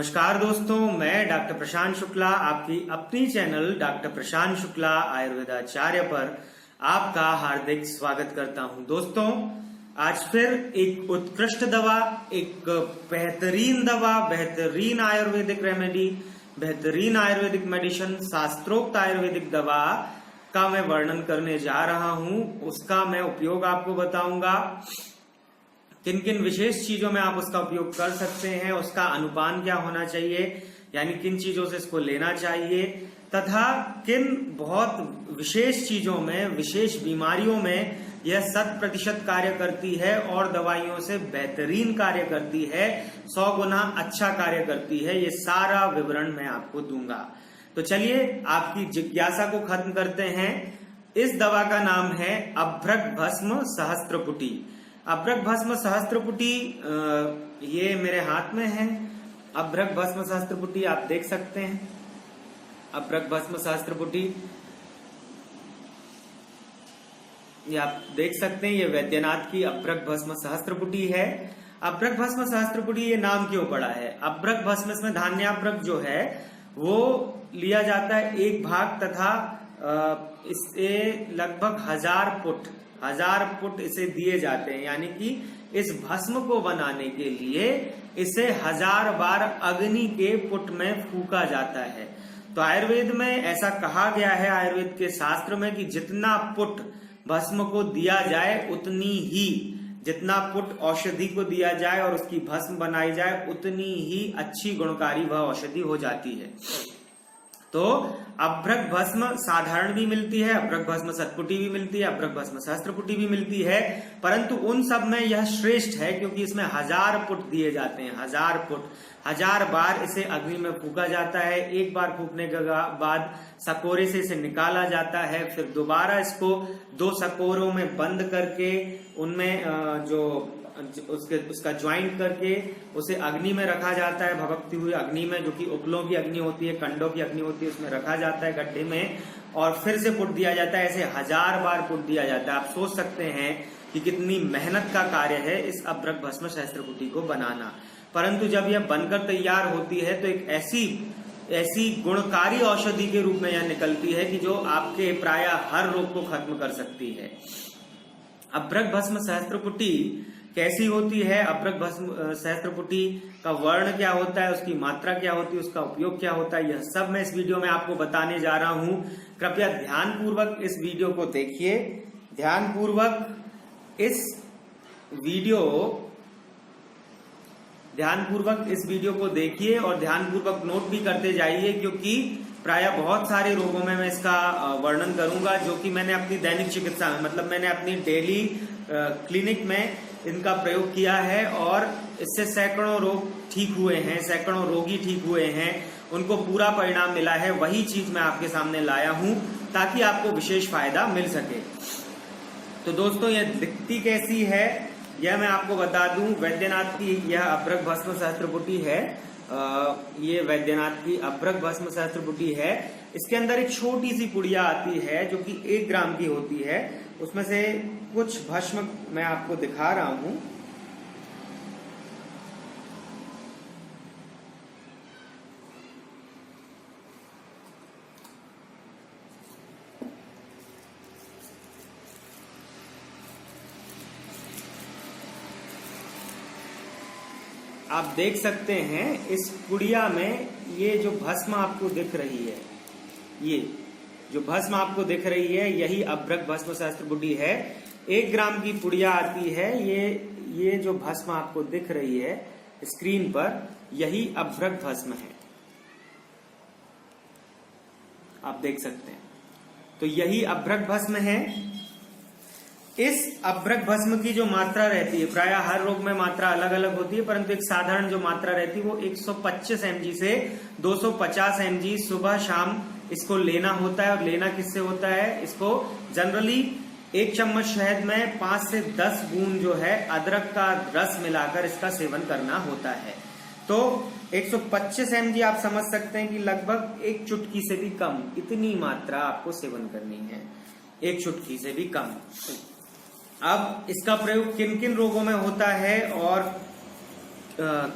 नमस्कार दोस्तों, मैं डॉक्टर प्रशांत शुक्ला आपकी अपनी चैनल डॉक्टर प्रशांत शुक्ला आयुर्वेदाचार्य पर आपका हार्दिक स्वागत करता हूं। दोस्तों, आज फिर एक उत्कृष्ट दवा, एक बेहतरीन दवा, बेहतरीन आयुर्वेदिक रेमेडी, बेहतरीन आयुर्वेदिक मेडिसिन, शास्त्रोक्त आयुर्वेदिक दवा का मैं वर्णन करने जा रहा हूं। उसका मैं उपयोग आपको बताऊंगा, किन किन विशेष चीजों में आप उसका उपयोग कर सकते हैं, उसका अनुपान क्या होना चाहिए, यानी किन चीजों से इसको लेना चाहिए, तथा किन बहुत विशेष चीजों में, विशेष बीमारियों में यह 100% कार्य करती है और दवाइयों से बेहतरीन कार्य करती है, 100 गुना अच्छा कार्य करती है। ये सारा विवरण मैं आपको दूंगा। तो चलिए आपकी जिज्ञासा को खत्म करते हैं। इस दवा का नाम है अभ्रक भस्म सहस्त्रपुटी। अभ्रक भस्म सहस्त्रपुटी ये मेरे हाथ में है। अभ्रक भस्म सहस्त्रपुटी आप देख सकते हैं। अभ्रक भस्म सहस्त्रपुटी ये आप देख सकते हैं, ये वैद्यनाथ की अभ्रक भस्म सहस्त्रपुटी है। अभ्रक भस्म सहस्त्रपुटी ये नाम क्यों पड़ा है? अभ्रक भस्म, इसमें धान्याभ्रक जो है वो लिया जाता है एक भाग, तथा इससे लगभग 1000 पुट इसे दिए जाते हैं, यानी कि इस भस्म को बनाने के लिए इसे 1000 बार अग्नि के पुट में फूका जाता है। तो आयुर्वेद में ऐसा कहा गया है, आयुर्वेद के शास्त्र में, कि जितना पुट भस्म को दिया जाए उतनी ही, जितना पुट औषधि को दिया जाए और उसकी भस्म बनाई जाए उतनी ही अच्छी गुणकारी वह औषधि हो जाती है। तो अभ्रक भस्म साधारण भी मिलती है, अभ्रक भस्म शतपुटी भी मिलती है, अभ्रक भस्म सहस्त्रपुटी भी मिलती है, परंतु उन सब में यह श्रेष्ठ है क्योंकि इसमें 1000 पुट दिए जाते हैं। 1000 पुट, 1000 बार इसे अग्नि में फूका जाता है। एक बार फूकने के बाद सकोरे से इसे निकाला जाता है, फिर दोबारा इसको 2 सकोरों में बंद करके उनमें उसका ज्वाइंट करके उसे अग्नि में रखा जाता है, भभकती हुई अग्नि में, जो कि उपलों की अग्नि होती है, कंडों की अग्नि होती है, उसमें रखा जाता है गड्ढे में, और फिर से पुट दिया जाता है। ऐसे 1000 बार पुट दिया जाता है। आप सोच सकते हैं कि कितनी मेहनत का कार्य है इस अभ्रक भस्म सहस्त्रपुटी को बनाना। परंतु जब यह बनकर तैयार होती है तो एक ऐसी गुणकारी औषधि के रूप में यह निकलती है कि जो आपके प्रायः हर रोग को खत्म कर सकती है। अभ्रक भस्म सहस्त्रपुटी कैसी होती है? अभ्रक भस्म सहस्त्रपुटी का वर्ण क्या होता है, उसकी मात्रा क्या होती है, उसका उपयोग क्या होता है, यह सब मैं इस वीडियो में आपको बताने जा रहा हूं। कृपया ध्यानपूर्वक इस वीडियो को देखिए, ध्यानपूर्वक इस वीडियो को देखिए और ध्यानपूर्वक नोट भी करते जाइए, क्योंकि प्रायः बहुत सारे रोगों में मैं इसका वर्णन करूंगा, जो कि मैंने अपनी दैनिक चिकित्सा में, मतलब मैंने अपनी डेली क्लिनिक में इनका प्रयोग किया है और इससे सैकड़ों रोग ठीक हुए हैं, सैकड़ों रोगी ठीक हुए हैं, उनको पूरा परिणाम मिला है। वही चीज मैं आपके सामने लाया हूं ताकि आपको विशेष फायदा मिल सके। तो दोस्तों, यह दिखती कैसी है यह मैं आपको बता दूं। वैद्यनाथ की यह अभ्रक भस्म सहस्त्रपुटी है। ये वैद्यनाथ की अभ्रक भस्म सहस्त्रपुटी है। इसके अंदर एक छोटी सी पुड़िया आती है जो कि 1 ग्राम की होती है। उसमें से कुछ भस्म मैं आपको दिखा रहा हूं। आप देख सकते हैं इस पुड़िया में ये जो भस्म आपको दिख रही है, ये जो भस्म आपको दिख रही है, यही अभ्रक भस्म सहस्त्रपुटी है। 1 ग्राम की पुड़िया आती है। ये जो भस्म आपको दिख रही है स्क्रीन पर, यही अभ्रक भस्म है। आप देख सकते हैं, तो यही अभ्रक भस्म है। इस अभ्रक भस्म की जो मात्रा रहती है, प्रायः हर रोग में मात्रा अलग अलग होती है, परंतु एक साधारण जो मात्रा रहती है वो 125 mg से 250 mg सुबह शाम इसको लेना होता है। और लेना किससे होता है? इसको जनरली 1 चम्मच शहद में 5 से 10 बूंद जो है अदरक का रस मिलाकर इसका सेवन करना होता है। तो 125 mg आप समझ सकते हैं कि लगभग 1 चुटकी से भी कम, इतनी मात्रा आपको सेवन करनी है, 1 चुटकी से भी कम। अब इसका प्रयोग किन किन रोगों में होता है और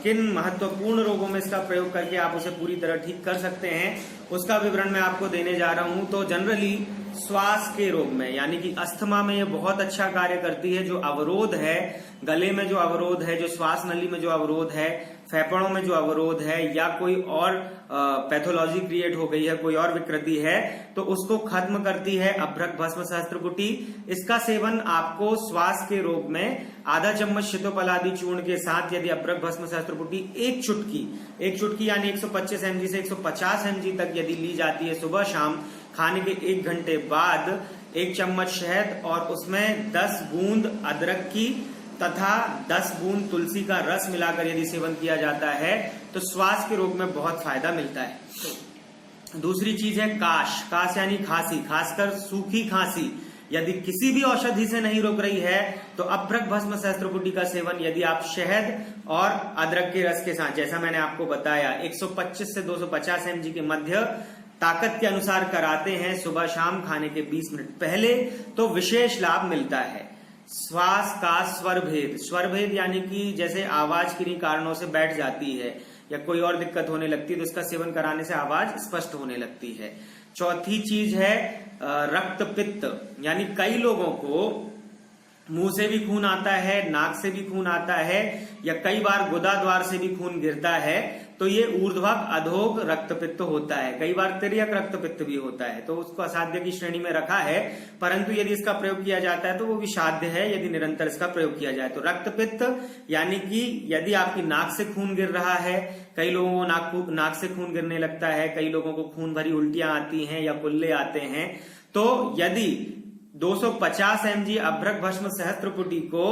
किन महत्वपूर्ण रोगों में इसका प्रयोग करके आप उसे पूरी तरह ठीक कर सकते हैं, उसका विवरण मैं आपको देने जा रहा हूं। तो जनरली श्वास के रोग में यानी कि अस्थमा में ये बहुत अच्छा कार्य करती है। जो अवरोध है गले में, जो अवरोध है, जो श्वास नली में जो अवरोध है, फेफड़ों में जो अवरोध है, या कोई और पैथोलॉजी क्रिएट हो गई है, कोई और विकृति है, तो उसको खत्म करती है अभ्रक भस्म सहस्त्रकुटी। इसका सेवन आपको श्वास के रोग में आधा चम्मच शीतोपलादी चूर्ण के साथ यदि अभ्रक भस्म सहस्त्रकुटी एक चुटकी यानी 125 mg से 150 mg तक यदि ली जाती है सुबह शाम, खाने के 1 घंटे बाद 1 चम्मच शहद और उसमें 10 बूंद अदरक की तथा 10 बूंद तुलसी का रस मिलाकर यदि सेवन किया जाता है तो श्वास के रोग में बहुत फायदा मिलता है। दूसरी चीज है काश यानी खांसी, खासकर सूखी खांसी यदि किसी भी औषधि से नहीं रोक रही है तो अभ्रक भस्म सहस्त्रकुटी का सेवन यदि आप शहद और अदरक के रस के साथ, जैसा मैंने आपको बताया 125 से 250 mg के मध्य ताकत के अनुसार कराते हैं सुबह शाम खाने के 20 मिनट पहले, तो विशेष लाभ मिलता है। श्वास का स्वर भेद यानी कि जैसे आवाज किन्हीं कारणों से बैठ जाती है या कोई और दिक्कत होने लगती है तो इसका सेवन कराने से आवाज स्पष्ट होने लगती है। चौथी चीज है रक्त पित्त, यानी कई लोगों को मुंह से भी खून आता है, नाक से भी खून आता है, या कई बार गुदा द्वार से भी खून गिरता है, तो ये ऊर्ध्वक अधोग रक्तपित्त होता है। कई बार तिर्यक रक्तपित्त भी होता है, तो उसको असाध्य की श्रेणी में रखा है, परंतु यदि इसका प्रयोग किया जाता है तो वो विषाद्य है यदि निरंतर इसका प्रयोग किया जाए। तो रक्तपित्त यानी कि यदि आपकी नाक से खून गिर रहा है, कई लोगों को नाक से खून गिरने लगता है, कई लोगों को खून भरी उल्टियां आती हैं या कुल्ले आते हैं, तो यदि 250 mg अभ्रक भस्म सहस्त्रकुटी को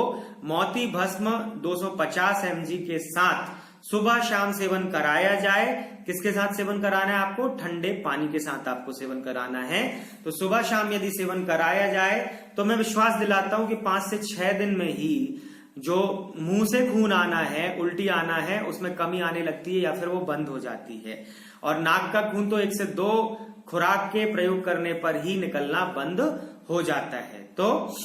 मोती भस्म 250 mg के साथ सुबह शाम सेवन कराया जाए, किसके साथ सेवन कराना है आपको? ठंडे पानी के साथ आपको सेवन कराना है। तो सुबह शाम यदि सेवन कराया जाए तो मैं विश्वास दिलाता हूं कि 5 से 6 दिन में ही जो मुंह से खून आना है, उल्टी आना है, उसमें कमी आने लगती है या फिर वो बंद हो जाती है। और नाक का खून तो 1 से 2 खुराक के प्रयोग करने पर ही निकलना बंद हो जाता है। तो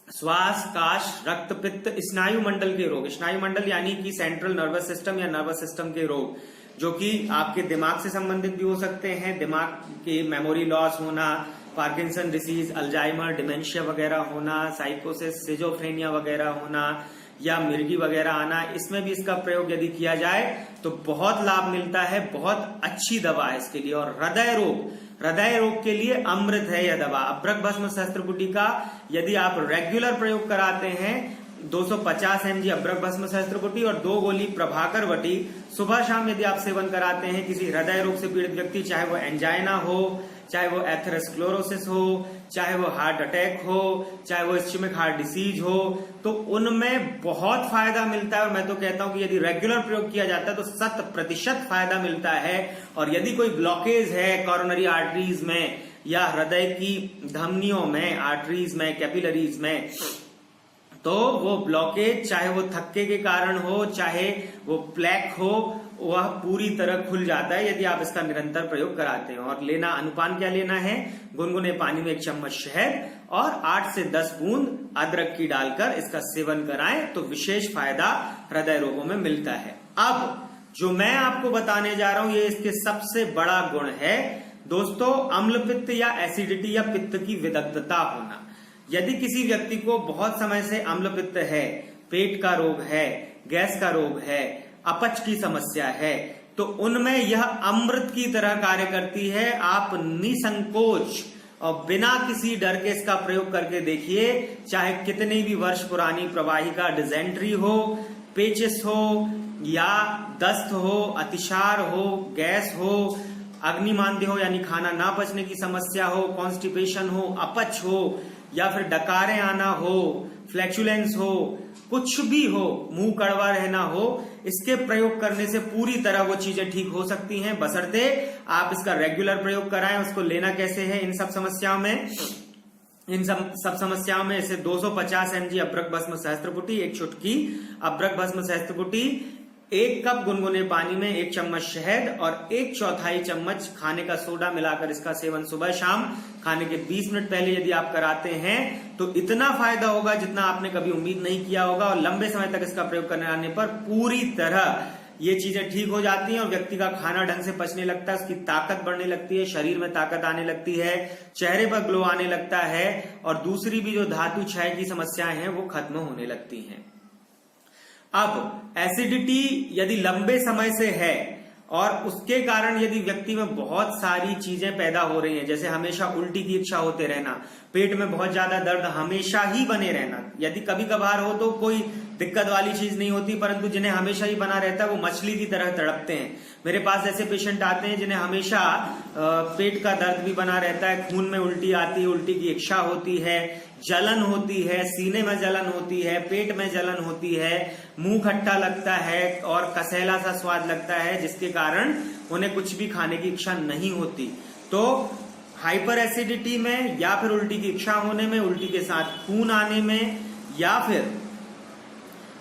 श्वास, काश, रक्त पित्त, स्नायु मंडल के रोग, स्नायु मंडल यानी कि सेंट्रल नर्वस सिस्टम या नर्वस सिस्टम के रोग, जो कि आपके दिमाग से संबंधित भी हो सकते हैं, दिमाग की मेमोरी लॉस होना, पार्किंसन डिसीज, अल्जाइमर, डिमेंशिया वगैरह होना, साइकोसिस, सिजोफ्रेनिया वगैरह होना, या मिर्गी वगैरह आना, इसमें भी इसका प्रयोग यदि किया जाए तो बहुत लाभ मिलता है, बहुत अच्छी दवा है इसके लिए। और हृदय रोग के लिए अमृत है यह दवा। अभ्रक भस्म सहस्त्रकुटी का यदि आप रेगुलर प्रयोग कराते हैं 250 mg अभ्रक भस्म सहस्त्रकुटी और 2 गोली प्रभाकर वटी सुबह शाम यदि आप सेवन कराते हैं किसी हृदय रोग से पीड़ित व्यक्ति, चाहे वो एंजाइना हो, चाहे वो एथेरोस्क्लेरोसिस हो, चाहे वो हार्ट अटैक हो, चाहे वो इस्चेमिक हार्ट डिसीज हो, तो उनमें बहुत फायदा मिलता है। और मैं तो कहता हूं कि यदि रेगुलर प्रयोग किया जाता है तो 100% फायदा मिलता है। और यदि कोई ब्लॉकेज है कोरोनरी आर्टरीज में या हृदय की धमनियों में, आर्टरीज में, कैपिलरीज में, तो वो ब्लॉकेज चाहे वो थक्के के कारण हो, चाहे वो प्लेक हो, वह पूरी तरह खुल जाता है यदि आप इसका निरंतर प्रयोग कराते हैं। और लेना अनुपान क्या लेना है? गुनगुने पानी में 1 चम्मच शहद और 8 से 10 बूंद अदरक की डालकर इसका सेवन कराएं तो विशेष फायदा हृदय रोगों में मिलता है। अब जो मैं आपको बताने जा रहा हूं ये इसके सबसे बड़ा गुण है दोस्तों, अम्ल पित्त या एसिडिटी या पित्त की विदग्धता होना। यदि किसी व्यक्ति को बहुत समय से अम्ल पित्त है, पेट का रोग है, गैस का रोग है, अपच की समस्या है, तो उनमें यह अमृत की तरह कार्य करती है। आप निसंकोच और बिना किसी डर के इसका प्रयोग करके देखिए, चाहे कितनी भी वर्ष पुरानी प्रवाहिका डिजेंट्री हो, पेचिस हो, या दस्त हो, अतिसार हो, गैस हो, अग्निमांद्य हो यानी खाना ना पचने की समस्या हो, कॉन्स्टिपेशन हो, अपच हो, या फिर डकारें आना हो, फ्लैचुलेंस हो, कुछ भी हो, मुंह कड़वा रहना हो, इसके प्रयोग करने से पूरी तरह वो चीजें ठीक हो सकती हैं, बशर्ते आप इसका रेगुलर प्रयोग कराएं। उसको लेना कैसे है इन सब समस्याओं में? इसे 250 mg अभ्रक भस्म सहस्त्रकुटी, 1 चुटकी अभ्रक भस्म सहस्त्रकुटी 1 कप गुनगुने पानी में 1 चम्मच शहद और 1/4 चम्मच खाने का सोडा मिलाकर इसका सेवन सुबह शाम खाने के 20 मिनट पहले यदि आप कराते हैं तो इतना फायदा होगा जितना आपने कभी उम्मीद नहीं किया होगा, और लंबे समय तक इसका प्रयोग करने आने पर पूरी तरह ये चीजें ठीक हो जाती हैं और व्यक्ति का खाना ढंग से पचने लगता है, उसकी ताकत बढ़ने लगती है, शरीर में ताकत आने लगती है, चेहरे पर ग्लो आने लगता है, और दूसरी भी जो धातु क्षय की समस्याएं हैं वो खत्म होने लगती हैं। अब एसिडिटी यदि लंबे समय से है और उसके कारण यदि व्यक्ति में बहुत सारी चीजें पैदा हो रही हैं, जैसे हमेशा उल्टी की इच्छा होते रहना, पेट में बहुत ज्यादा दर्द हमेशा ही बने रहना, यदि कभी कभार हो तो कोई दिक्कत वाली चीज नहीं होती, परंतु जिन्हें हमेशा ही बना रहता है वो मछली की तरह तड़पते हैं। मेरे पास ऐसे पेशेंट आते हैं जिन्हें हमेशा पेट का दर्द भी बना रहता है, खून में उल्टी आती है, उल्टी की इच्छा होती है, जलन होती है, सीने में जलन होती है, पेट में जलन होती है, मुंह खट्टा लगता है और कसैला सा स्वाद लगता है, जिसके कारण उन्हें कुछ भी खाने की इच्छा नहीं होती। तो हाइपर एसिडिटी में या फिर उल्टी की इच्छा होने में, उल्टी के साथ खून आने में, या फिर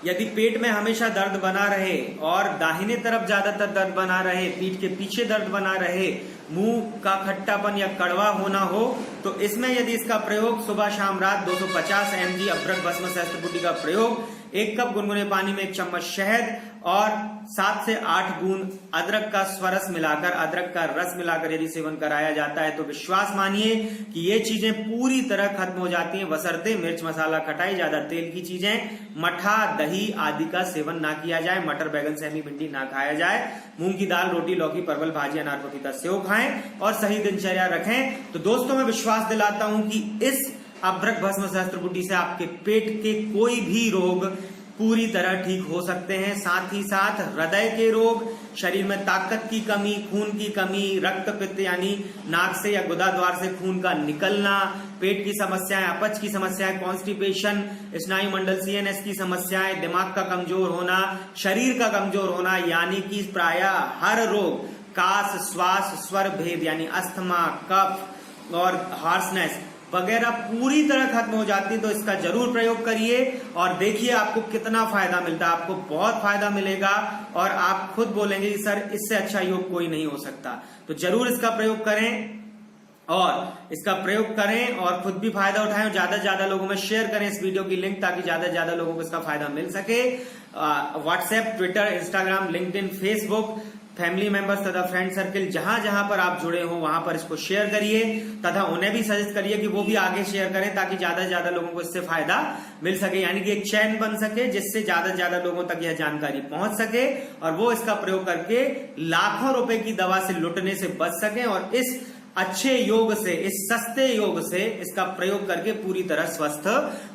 यदि पेट में हमेशा दर्द बना रहे और दाहिने तरफ ज्यादातर दर्द बना रहे, पीठ के पीछे दर्द बना रहे, मुंह का खट्टापन या कड़वा होना हो, तो इसमें यदि इसका प्रयोग सुबह शाम रात 250 mg अभ्रक भस्म सहस्त्रपुटी का प्रयोग 1 कप गुनगुने पानी में 1 चम्मच शहद और 7 से 8 बूंद अदरक का स्वरस मिलाकर, अदरक का रस मिलाकर यदि सेवन कराया जाता है तो विश्वास मानिए कि ये चीजें पूरी तरह खत्म हो जाती हैं, बशर्ते मिर्च मसाला खटाई, ज्यादा तेल की चीजें, मठा दही आदि का सेवन ना किया जाए, मटर बैगन सेमी भिंडी ना खाया जाए, मूंग की दाल रोटी लौकी परवल भाजी अनार पपीता सेव खाएं और सही दिनचर्या रखें। तो दोस्तों मैं विश्वास दिलाता हूं कि इस अभ्रक भस्म सहस्त्रपुटी से आपके पेट के कोई भी रोग पूरी तरह ठीक हो सकते हैं। साथ ही साथ हृदय के रोग, शरीर में ताकत की कमी, खून की कमी, रक्त पित्त यानी नाक से या गुदा द्वार से खून का निकलना, पेट की समस्याएं, अपच की समस्याएं, कॉन्स्टिपेशन, स्नायु मंडल सीएनएस की समस्याएं, दिमाग का कमजोर होना, शरीर का कमजोर होना, यानी कि प्रायः हर रोग, कास, श्वास, स्वर भेद यानी अस्थमा, कफ और हार्सनेस वगैरह पूरी तरह खत्म हो जाती है। तो इसका जरूर प्रयोग करिए और देखिए आपको कितना फायदा मिलता है। आपको बहुत फायदा मिलेगा और आप खुद बोलेंगे कि सर इससे अच्छा योग कोई नहीं हो सकता। तो जरूर इसका प्रयोग करें और खुद भी फायदा उठाएं और ज्यादा से ज्यादा लोगों में शेयर करें इस वीडियो की लिंक, ताकि ज्यादा से ज्यादा लोगों को इसका फायदा मिल सके। WhatsApp, Twitter, Instagram, LinkedIn, Facebook, family members तथा फ्रेंड सर्किल जहां जहां पर आप जुड़े हो वहां पर इसको शेयर करिए तथा उन्हें भी सजेस्ट करिए कि वो भी आगे शेयर करें, ताकि ज्यादा से ज्यादा लोगों को इससे फायदा मिल सके, यानी कि एक चैन बन सके जिससे ज्यादा से ज्यादा लोगों तक यह जानकारी पहुंच सके और वो इसका प्रयोग करके लाखों रुपए की दवा से लुटने से बच सके और इस अच्छे योग से, इस सस्ते योग से इसका प्रयोग करके पूरी तरह स्वस्थ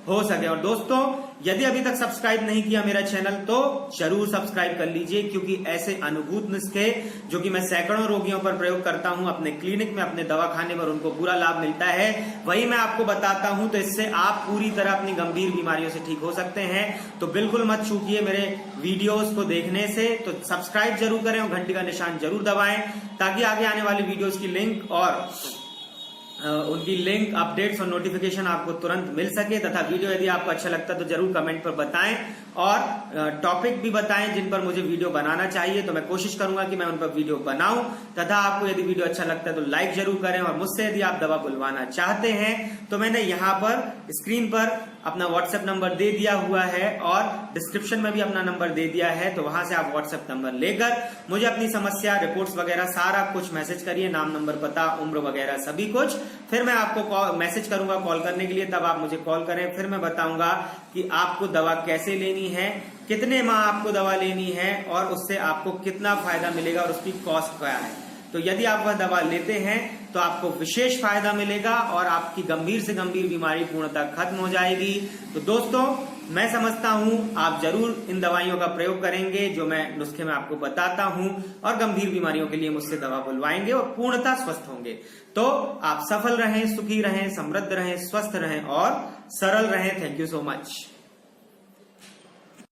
हो सके। और दोस्तों यदि अभी तक सब्सक्राइब नहीं किया मेरा चैनल तो जरूर सब्सक्राइब कर लीजिए, क्योंकि ऐसे अनुभूत नुस्खे जो कि मैं सैकड़ों रोगियों पर प्रयोग करता हूं अपने क्लिनिक में, अपने दवाखाने पर, उनको पूरा लाभ मिलता है, वही मैं आपको बताता हूं। तो इससे आप पूरी तरह अपनी गंभीर बीमारियों से ठीक हो सकते हैं। तो बिल्कुल मत चूकिए मेरे वीडियोस को देखने से। तो सब्सक्राइब जरूर करें और घंटी का निशान जरूर दबाएं, ताकि आगे आने वाली वीडियोस की लिंक और उनकी लिंक, अपडेट्स और नोटिफिकेशन आपको तुरंत मिल सके। तथा वीडियो यदि आपको अच्छा लगता है तो जरूर कमेंट पर बताएं और टॉपिक भी बताएं जिन पर मुझे वीडियो बनाना चाहिए, तो मैं कोशिश करूंगा कि मैं उन पर वीडियो बनाऊं। तथा आपको यदि वीडियो अच्छा लगता है तो लाइक जरूर करें और मुझसे यदि आप दवा बुलवाना चाहते हैं तो मैंने यहाँ पर स्क्रीन पर अपना व्हाट्सएप नंबर दे दिया हुआ है और डिस्क्रिप्शन में भी अपना नंबर दे दिया है। तो वहां से आप व्हाट्सएप नंबर लेकर मुझे अपनी समस्या, रिपोर्ट्स वगैरह सारा कुछ मैसेज करिए, नाम, नंबर, पता, उम्र वगैरह सभी कुछ। फिर मैं आपको मैसेज करूंगा कॉल करने के लिए, तब आप मुझे कॉल करें। फिर मैं बताऊंगा कि आपको दवा कैसे लेनी है, कितने माह आपको दवा लेनी है और उससे आपको कितना फायदा मिलेगा और उसकी कॉस्ट क्या है। तो यदि आप वह दवा लेते हैं तो आपको विशेष फायदा मिलेगा और आपकी गंभीर से गंभीर बीमारी पूर्णतः खत्म हो जाएगी। तो दोस्तों मैं समझता हूं आप जरूर इन दवाइयों का प्रयोग करेंगे जो मैं नुस्खे में आपको बताता हूं और गंभीर बीमारियों के लिए मुझसे दवा बुलवाएंगे और पूर्णतः स्वस्थ होंगे। तो आप सफल रहें, सुखी रहें, समृद्ध रहें, स्वस्थ रहें और सरल रहें। Thank you so much.